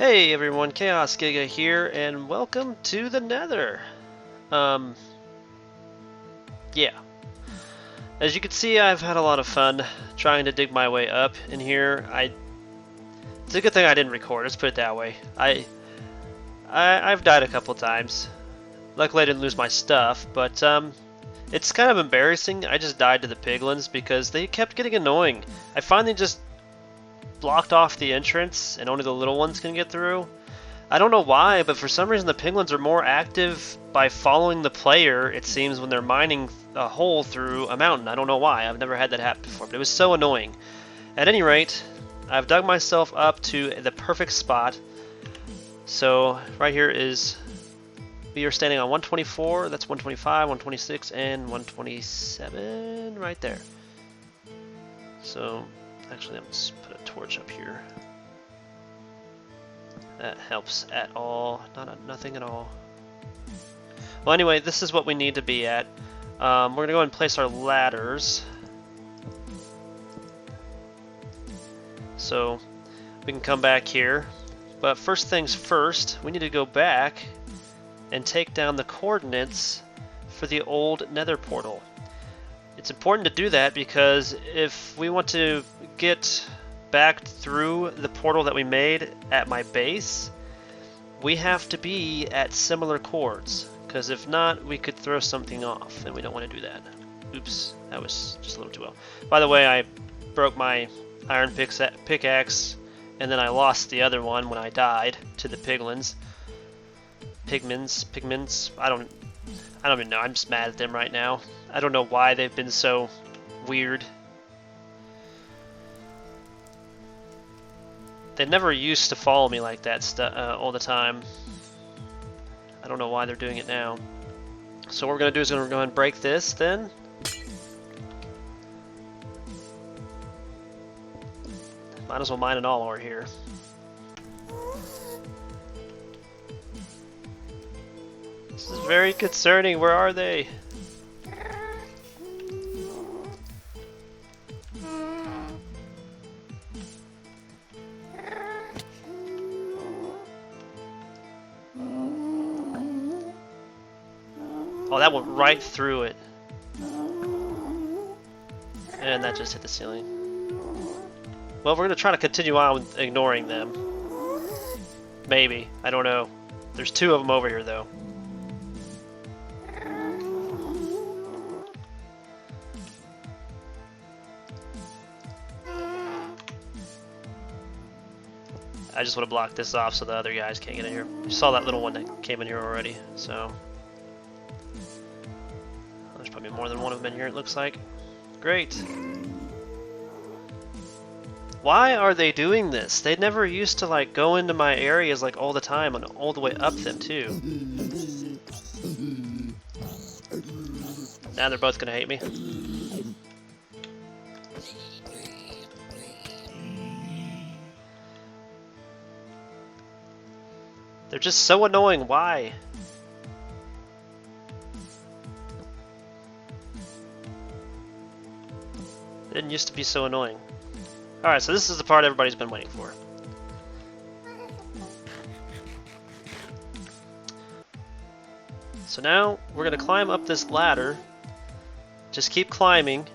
Hey everyone, Chaosgiga here, and welcome to the Nether. Yeah. As you can see, I've had a lot of fun trying to dig my way up in here. It's a good thing I didn't record, let's put it that way. I've died a couple times. Luckily I didn't lose my stuff, but it's kind of embarrassing. I just died to the piglins because they kept getting annoying. I finally just blocked off the entrance and only the little ones can get through. I don't know why, but for some reason the piglins are more active by following the player, it seems, when they're mining a hole through a mountain. I don't know why. I've never had that happen before, but it was so annoying. At any rate, I've dug myself up to the perfect spot. So right here is, we are standing on 124, that's 125, 126, and 127 right there. So actually, let's put a torch up here. That helps at all. Nothing at all. Well, anyway, this is what we need to be at. We're going to go ahead and place our ladders. So we can come back here. But first things first, we need to go back and take down the coordinates for the old Nether portal. It's important to do that because if we want to get back through the portal that we made at my base, we have to be at similar chords, because if not, we could throw something off, and we don't want to do that. Oops, that was just a little too well. By the way, I broke my iron pickaxe, and then I lost the other one when I died to the piglins. Pigments. I don't even know. I'm just mad at them right now. I don't know why they've been so weird. They never used to follow me like that all the time. I don't know why they're doing it now. So what we're going to do is we're going to go ahead and break this then. Might as well mine an all ore here. This is very concerning. Where are they? Oh, that went right through it. And that just hit the ceiling. Well, we're going to try to continue on with ignoring them. Maybe. I don't know. There's two of them over here, though. I just want to block this off so the other guys can't get in here. You saw that little one that came in here already, so... There's probably more than one of them in here, it looks like. Great. Why are they doing this? They never used to like go into my areas like all the time and all the way up them too. Now they're both gonna hate me. They're just so annoying. Why? It didn't used to be so annoying. Alright, so this is the part everybody's been waiting for. So now we're going to climb up this ladder. Just keep climbing.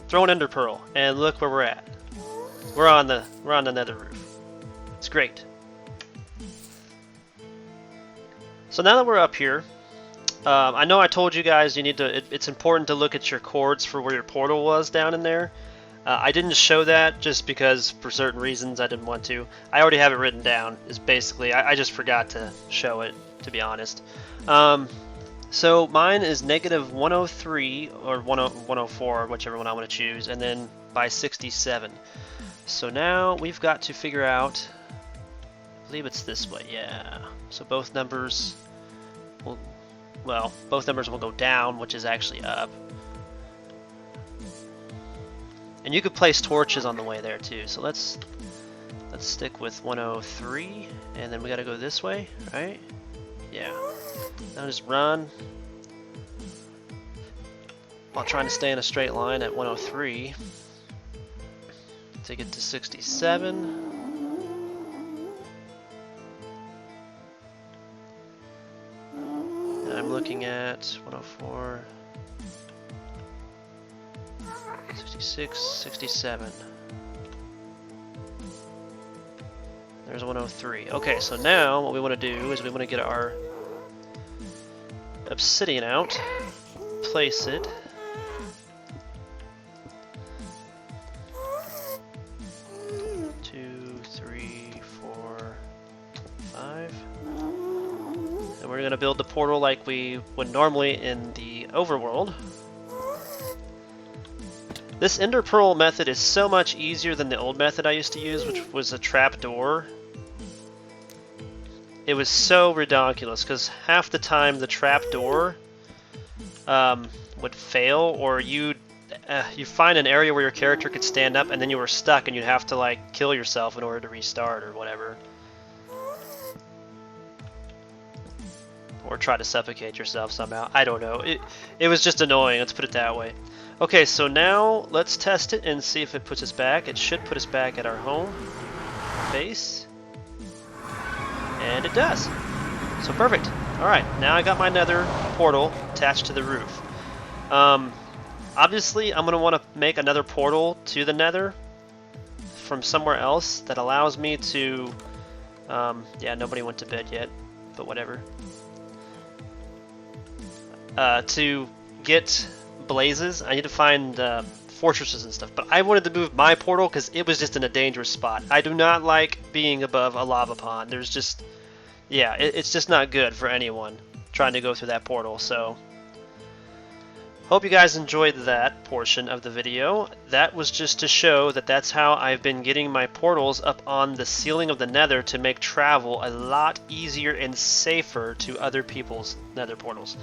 Throw an ender pearl, and look where we're at. We're on the nether roof. It's great. So now that we're up here, I know I told you guys you need to. It's important to look at your chords for where your portal was down in there. I didn't show that just because for certain reasons I didn't want to. I already have it written down. Is basically I just forgot to show it, to be honest. So mine is negative 103 or 104, whichever one I want to choose, and then by 67. So now we've got to figure out. I believe it's this way. Yeah. So both numbers will. Well, both numbers will go down, which is actually up. And you could place torches on the way there too. So let's stick with 103, and then we gotta go this way, right? Yeah. Now just run while trying to stay in a straight line at 103 to get to 67. I'm looking at 104, 66, 67. There's 103. Okay, so now what we want to do is we want to get our obsidian out, place it. We're going to build the portal like we would normally in the overworld. This ender pearl method is so much easier than the old method I used to use, which was a trap door. It was so ridiculous because half the time the trap door would fail, or you find an area where your character could stand up and then you were stuck and you'd have to like kill yourself in order to restart or whatever. Or try to suffocate yourself somehow. I don't know. It was just annoying, let's put it that way. Okay, so now let's test it and see if it puts us back. It should put us back at our home base. And it does. So perfect. Alright, now I got my nether portal attached to the roof. Obviously, I'm going to want to make another portal to the nether from somewhere else that allows me to... yeah, nobody went to bed yet, but whatever. To get blazes, I need to find fortresses and stuff. But I wanted to move my portal because it was just in a dangerous spot. I do not like being above a lava pond. There's just, yeah, it's just not good for anyone trying to go through that portal. So, hope you guys enjoyed that portion of the video. That was just to show that that's how I've been getting my portals up on the ceiling of the nether to make travel a lot easier and safer to other people's nether portals.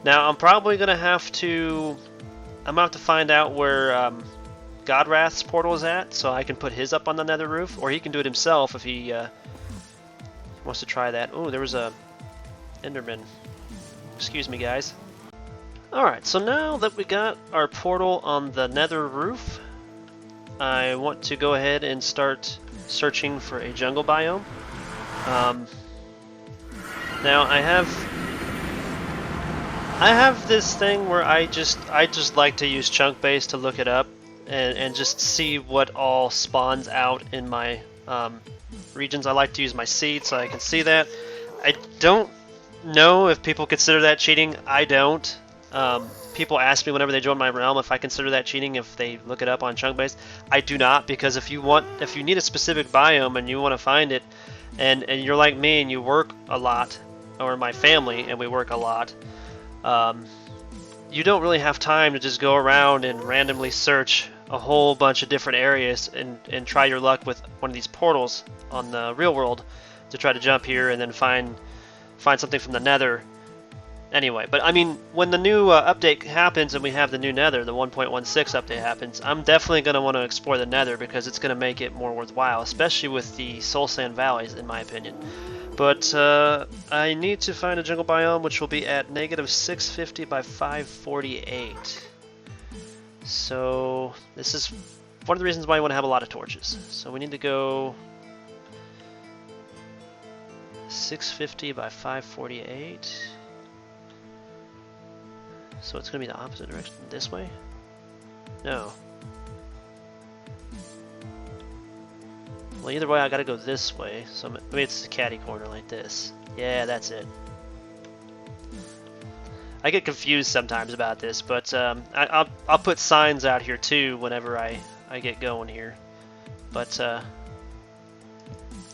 Now I'm probably gonna have to find out where Godwrath's portal is at, so I can put his up on the nether roof, or he can do it himself if he wants to try that. Oh, there was a Enderman. Excuse me, guys. Alright, so now that we got our portal on the nether roof, I want to go ahead and start searching for a jungle biome. Now I have this thing where I just like to use chunk base to look it up and just see what all spawns out in my regions. I like to use my seed so I can see that. I don't know if people consider that cheating. I don't. People ask me whenever they join my realm if I consider that cheating if they look it up on chunk base. I do not, because if you need a specific biome and you want to find it, and you're like me and you work a lot, or my family and we work a lot, you don't really have time to just go around and randomly search a whole bunch of different areas and try your luck with one of these portals on the real world to try to jump here and then find something from the nether. Anyway, but I mean, when the new update happens and we have the new nether, the 1.16 update happens, I'm definitely going to want to explore the nether because it's going to make it more worthwhile, especially with the soul sand valleys, in my opinion. But I need to find a jungle biome, which will be at -650 by 548. So this is one of the reasons why I want to have a lot of torches. So we need to go 650 by 548. So it's going to be the opposite direction, this way? No. Well, either way, I got to go this way. So maybe it's the catty corner like this. Yeah, that's it. I get confused sometimes about this, but I'll put signs out here too whenever I get going here. But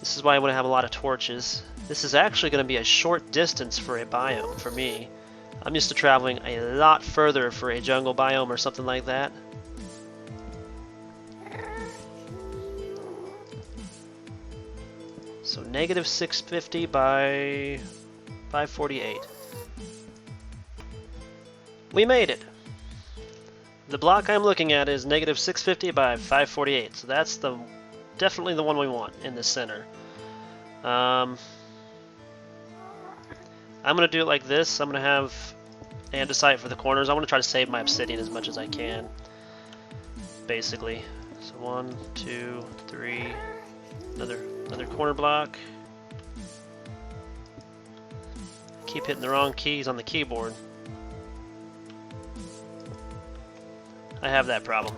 this is why I want to have a lot of torches. This is actually going to be a short distance for a biome for me. I'm used to traveling a lot further for a jungle biome or something like that. So -650 by 548. We made it! The block I'm looking at is -650 by 548, so that's definitely the one we want in the center. I'm going to do it like this. I'm going to have andesite for the corners. I want to try to save my obsidian as much as I can, basically. So 1, 2, 3, another corner block. Keep hitting the wrong keys on the keyboard. I have that problem.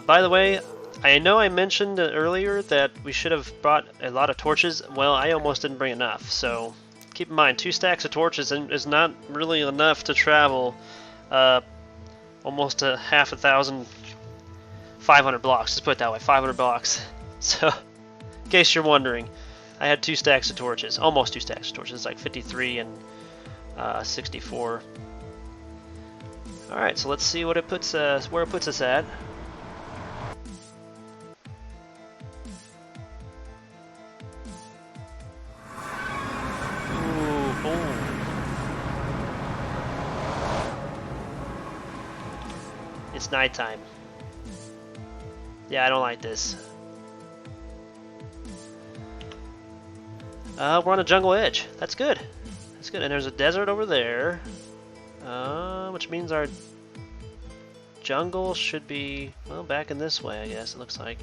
By the way, I know I mentioned earlier that we should have brought a lot of torches. Well, I almost didn't bring enough, so keep in mind 2 stacks of torches is not really enough to travel almost a half a thousand, 500 blocks. Let's put it that way, 500 blocks. So, in case you're wondering, I had 2 stacks of torches, almost 2 stacks of torches, like 53 and 64. All right, so let's see what it puts where it puts us at. It's nighttime. Yeah, I don't like this. We're on a jungle edge. That's good. That's good. And there's a desert over there. Which means our jungle should be, well, back in this way, I guess, it looks like.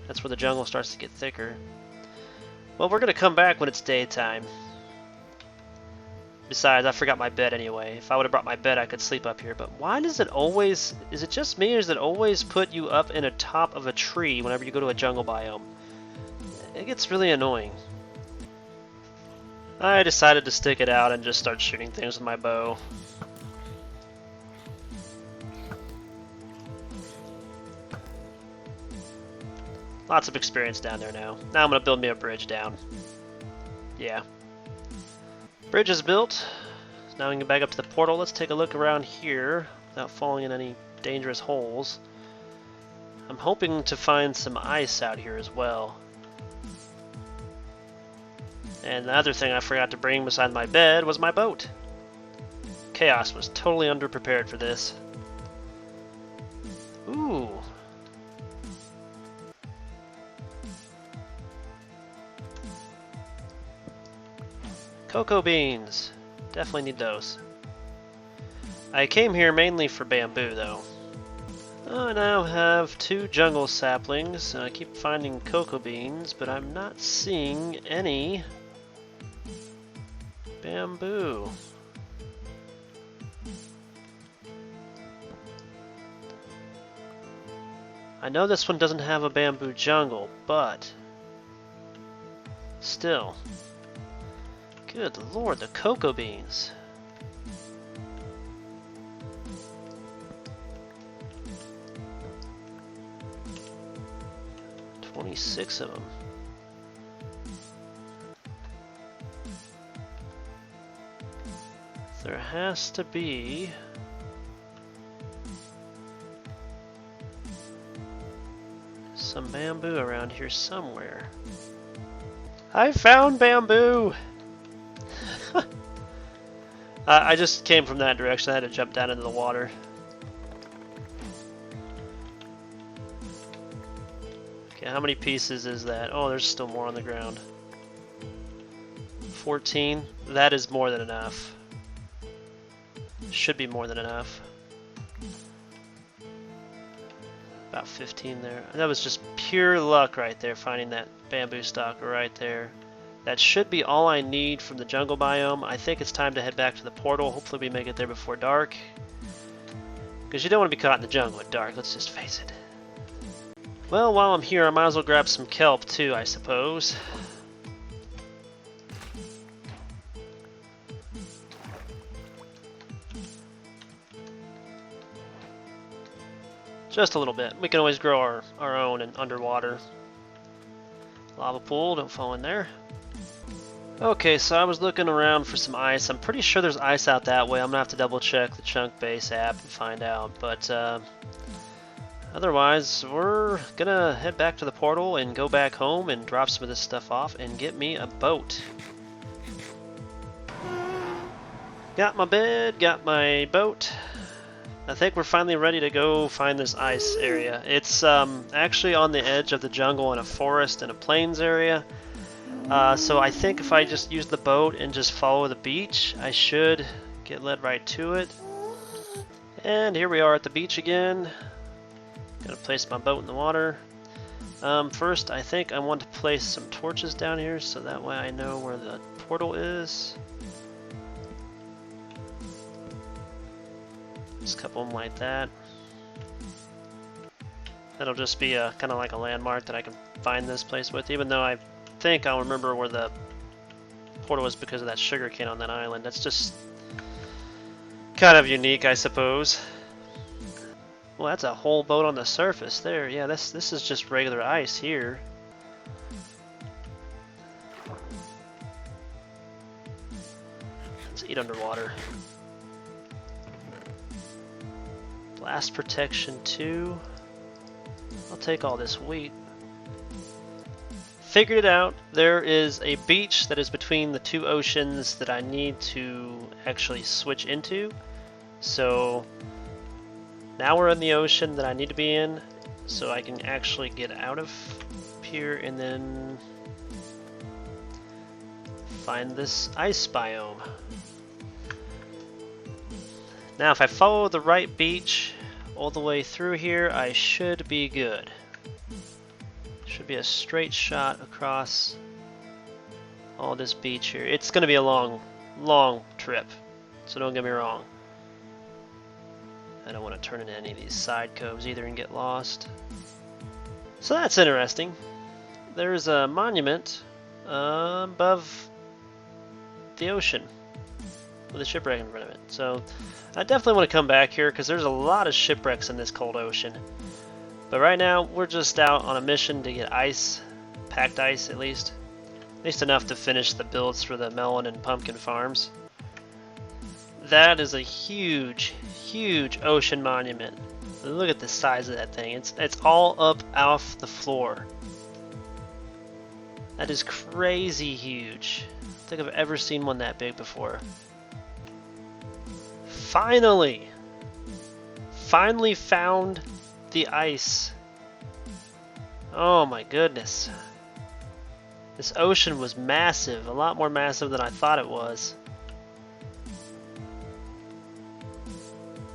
That's where the jungle starts to get thicker. Well, we're going to come back when it's daytime. Besides, I forgot my bed anyway. If I would have brought my bed, I could sleep up here. But why does it always... Is it just me, or does it always put you up in the top of a tree whenever you go to a jungle biome? It gets really annoying. I decided to stick it out and just start shooting things with my bow. Lots of experience down there now. Now I'm going to build me a bridge down. Yeah. Bridge is built. Now we can get back up to the portal. Let's take a look around here without falling in any dangerous holes. I'm hoping to find some ice out here as well. And the other thing I forgot to bring beside my bed was my boat. Chaos was totally underprepared for this. Ooh. Cocoa beans. Definitely need those. I came here mainly for bamboo, though. I now have 2 jungle saplings. I keep finding cocoa beans, but I'm not seeing any bamboo. I know this one doesn't have a bamboo jungle, but still. Good lord, the cocoa beans. "26 of them. There has to be some bamboo around here somewhere. I found bamboo! I just came from that direction. I had to jump down into the water. Okay, how many pieces is that? Oh, there's still more on the ground. 14. That is more than enough. Should be more than enough. About 15 there. That was just pure luck right there, finding that bamboo stalk right there. That should be all I need from the jungle biome. I think it's time to head back to the portal. Hopefully we make it there before dark. Because you don't want to be caught in the jungle at dark, let's just face it. Well, while I'm here, I might as well grab some kelp too, I suppose. Just a little bit. We can always grow our own in underwater. Lava pool, don't fall in there. Okay, so I was looking around for some ice. I'm pretty sure there's ice out that way. I'm gonna have to double check the Chunk Base app and find out. But otherwise, we're gonna head back to the portal and go back home and drop some of this stuff off and get me a boat. Got my bed, got my boat. I think we're finally ready to go find this ice area. It's actually on the edge of the jungle in a forest and a plains area. So I think if I just use the boat and just follow the beach, I should get led right to it. And here we are at the beach again. Gonna place my boat in the water. First, I think I want to place some torches down here so that way I know where the portal is. Just a couple of them like that. That'll just be a kind of like a landmark that I can find this place with, even though I think I'll remember where the portal is because of that sugar cane on that island. That's just kind of unique, I suppose. Well, that's a whole boat on the surface there. Yeah, this is just regular ice here. Let's eat underwater. Blast protection 2. I'll take all this wheat. Figured it out. There is a beach that is between the two oceans that I need to actually switch into. So now we're in the ocean that I need to be in, so I can actually get out of here and then find this ice biome. Now if I follow the right beach all the way through here, I should be good. Should be a straight shot across all this beach here. It's going to be a long trip, so don't get me wrong. I don't want to turn into any of these side coves either and get lost. So that's interesting. There's a monument above the ocean with a shipwreck in front of it. So I definitely want to come back here because there's a lot of shipwrecks in this cold ocean. But right now we're just out on a mission to get ice, packed ice at least enough to finish the builds for the melon and pumpkin farms. That is a huge ocean monument. Look at the size of that thing. It's all up off the floor. That is crazy huge. I don't think I've ever seen one that big before. Finally found the ice. Oh my goodness. This ocean was massive, a lot more massive than I thought it was.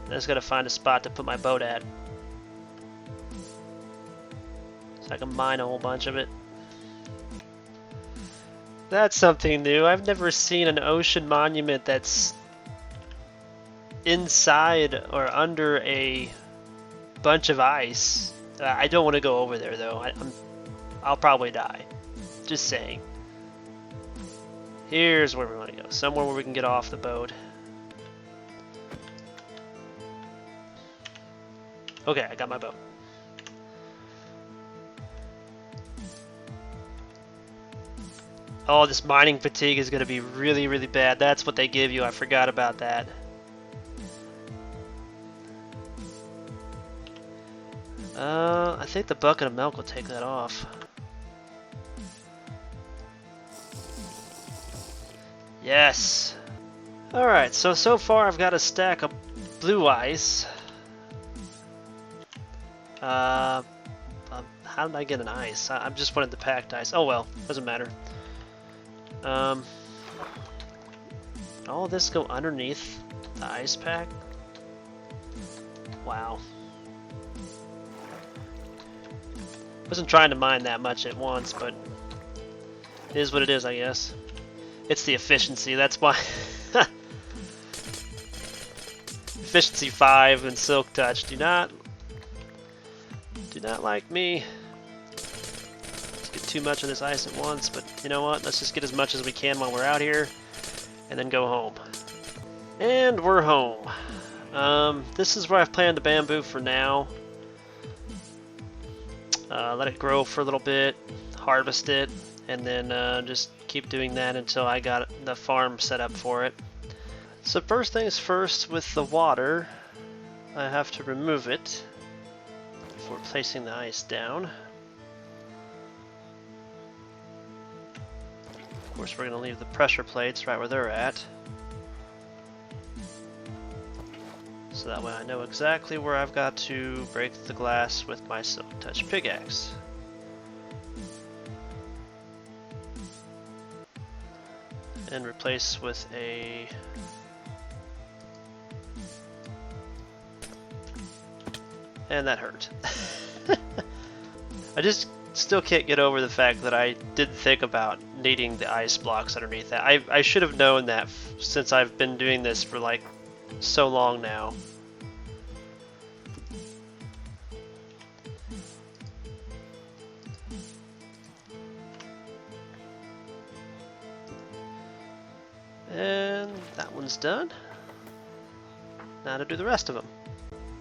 I just gotta find a spot to put my boat at, so I can mine a whole bunch of it. That's something new. I've never seen an ocean monument that's inside or under a bunch of ice. I don't want to go over there though. I'll probably die. Just saying. Here's where we want to go. Somewhere where we can get off the boat. Okay, I got my boat. Oh, this mining fatigue is going to be really bad. That's what they give you. I forgot about that. I think the bucket of milk will take that off. Yes! Alright, so far I've got a stack of blue ice. How did I get an ice? I just wanted the packed ice. Oh well, doesn't matter. All this go underneath the ice pack? Wow. Wasn't trying to mine that much at once, but it is what it is, I guess. It's the efficiency, that's why. Efficiency 5 and Silk Touch do not like me. Let's get too much of this ice at once, but you know what? Let's just get as much as we can while we're out here, and then go home. And we're home. This is where I've planted the bamboo for now. Let it grow for a little bit, harvest it, and then just keep doing that until I got the farm set up for it. So first things first, with the water, I have to remove it before placing the ice down. Of course, we're going to leave the pressure plates right where they're at, so that way I know exactly where I've got to break the glass with my Silk Touch pickaxe. And replace with a and that hurt. I just still can't get over the fact that I didn't think about needing the ice blocks underneath that. I should have known that since I've been doing this for like so long now. And that one's done. Now to do the rest of them.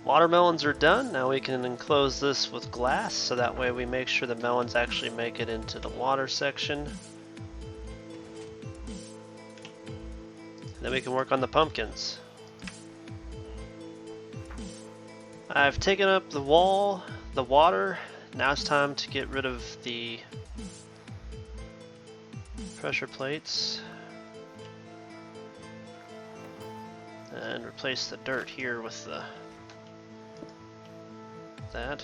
Watermelons are done. Now we can enclose this with glass, so that way we make sure the melons actually make it into the water section. Then we can work on the pumpkins. I've taken up the wall, the water. Now it's time to get rid of the pressure plates and replace the dirt here with the that.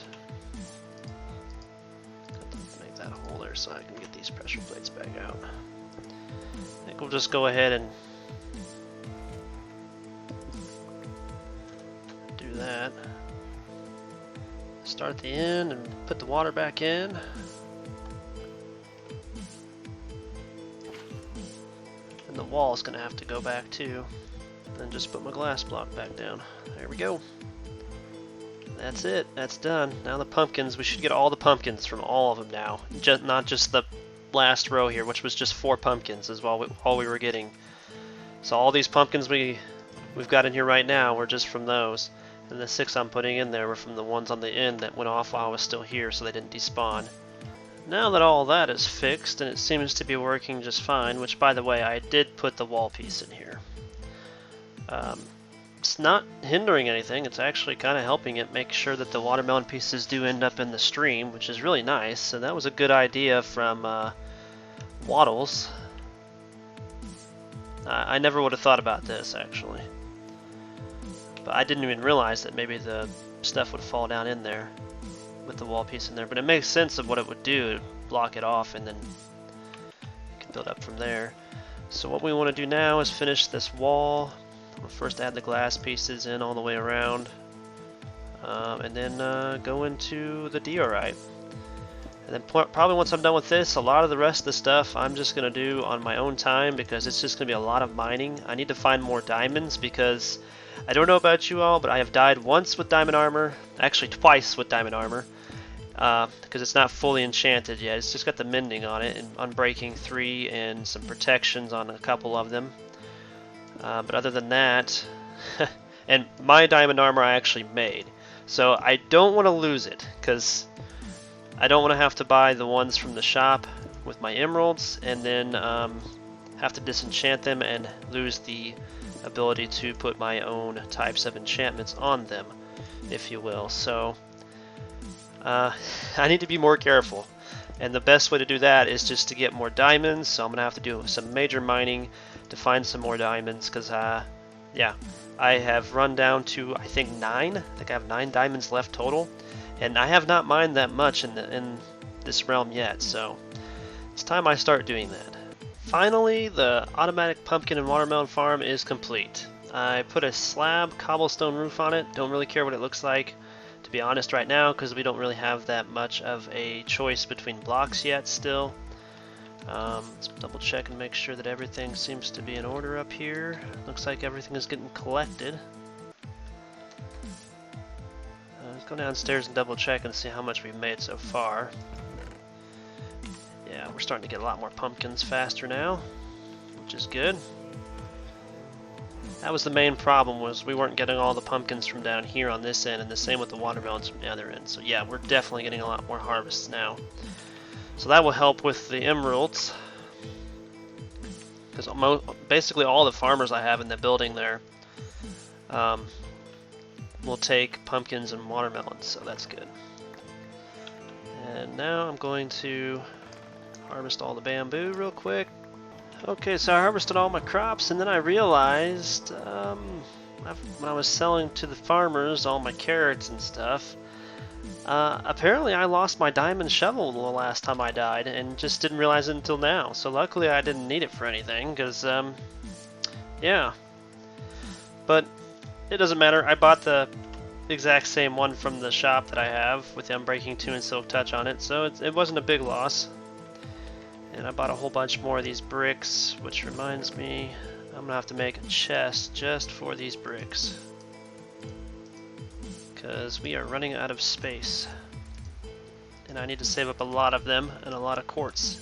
Make that hole there so I can get these pressure plates back out. I think we'll just go ahead and do that. Start the end and put the water back in. And the wall is going to have to go back too. Then just put my glass block back down. There we go. That's it. That's done. Now the pumpkins. We should get all the pumpkins from all of them now. Not just the last row here, which was just 4 pumpkins is all we were getting. So all these pumpkins we've got in here right now were just from those. And the 6 I'm putting in there were from the ones on the end that went off while I was still here, so they didn't despawn. Now that all that is fixed, and it seems to be working just fine, which by the way, I did put the wall piece in here. It's not hindering anything, it's actually kind of helping it make sure that the watermelon pieces do end up in the stream, which is really nice. So that was a good idea from Waddles. I never would have thought about this actually. But I didn't even realize that maybe the stuff would fall down in there with the wall piece in there. But it makes sense of what it would do, block it off and then you can build up from there. So what we want to do now is finish this wall. We'll first add the glass pieces in all the way around, and then go into the diorite. And then probably once I'm done with this, a lot of the rest of the stuff I'm just going to do on my own time because it's just going to be a lot of mining. I need to find more diamonds because I don't know about you all, but I have died once with diamond armor, actually twice with diamond armor, because it's not fully enchanted yet. It's just got the mending on it and unbreaking 3 and some protections on a couple of them. But other than that, and my diamond armor I actually made, so I don't want to lose it because I don't want to have to buy the ones from the shop with my emeralds and then have to disenchant them and lose the ability to put my own types of enchantments on them, if you will. So I need to be more careful, and the best way to do that is just to get more diamonds. So I'm gonna have to do some major mining to find some more diamonds because yeah, I have run down to I think 9. I think I have 9 diamonds left total, and I have not mined that much in this realm yet, so it's time I start doing that. Finally, the automatic pumpkin and watermelon farm is complete. I put a slab cobblestone roof on it. Don't really care what it looks like, to be honest, right now, because we don't really have that much of a choice between blocks yet still. Let's double check and make sure that everything seems to be in order up here. Looks like everything is getting collected. Let's go downstairs and double check and see how much we've made so far. Yeah, we're starting to get a lot more pumpkins faster now, which is good. That was the main problem, was we weren't getting all the pumpkins from down here on this end, and the same with the watermelons from the other end. So yeah, we're definitely getting a lot more harvests now. So that will help with the emeralds, because basically all the farmers I have in the building there will take pumpkins and watermelons, so that's good. And now I'm going to harvest all the bamboo real quick. Okay, so I harvested all my crops, and then I realized when I was selling to the farmers all my carrots and stuff, apparently I lost my diamond shovel the last time I died and just didn't realize it until now. So luckily I didn't need it for anything because, yeah. But it doesn't matter. I bought the exact same one from the shop that I have with the Unbreaking 2 and Silk Touch on it, so it wasn't a big loss. And I bought a whole bunch more of these bricks, which reminds me, I'm gonna have to make a chest just for these bricks, because we are running out of space. And I need to save up a lot of them and a lot of quartz.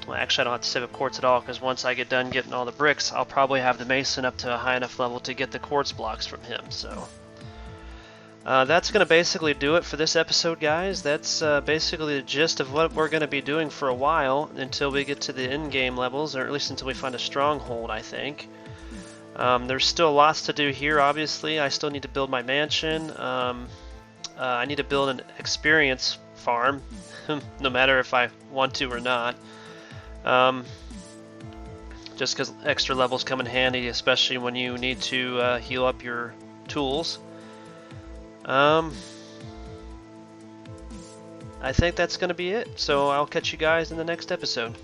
Well, actually I don't have to save up quartz at all, because once I get done getting all the bricks, I'll probably have the mason up to a high enough level to get the quartz blocks from him, so... that's going to basically do it for this episode, guys. That's basically the gist of what we're going to be doing for a while until we get to the in-game levels, or at least until we find a stronghold, I think. There's still lots to do here, obviously. I still need to build my mansion. I need to build an experience farm, no matter if I want to or not. Just because extra levels come in handy, especially when you need to heal up your tools. I think that's going to be it, so I'll catch you guys in the next episode.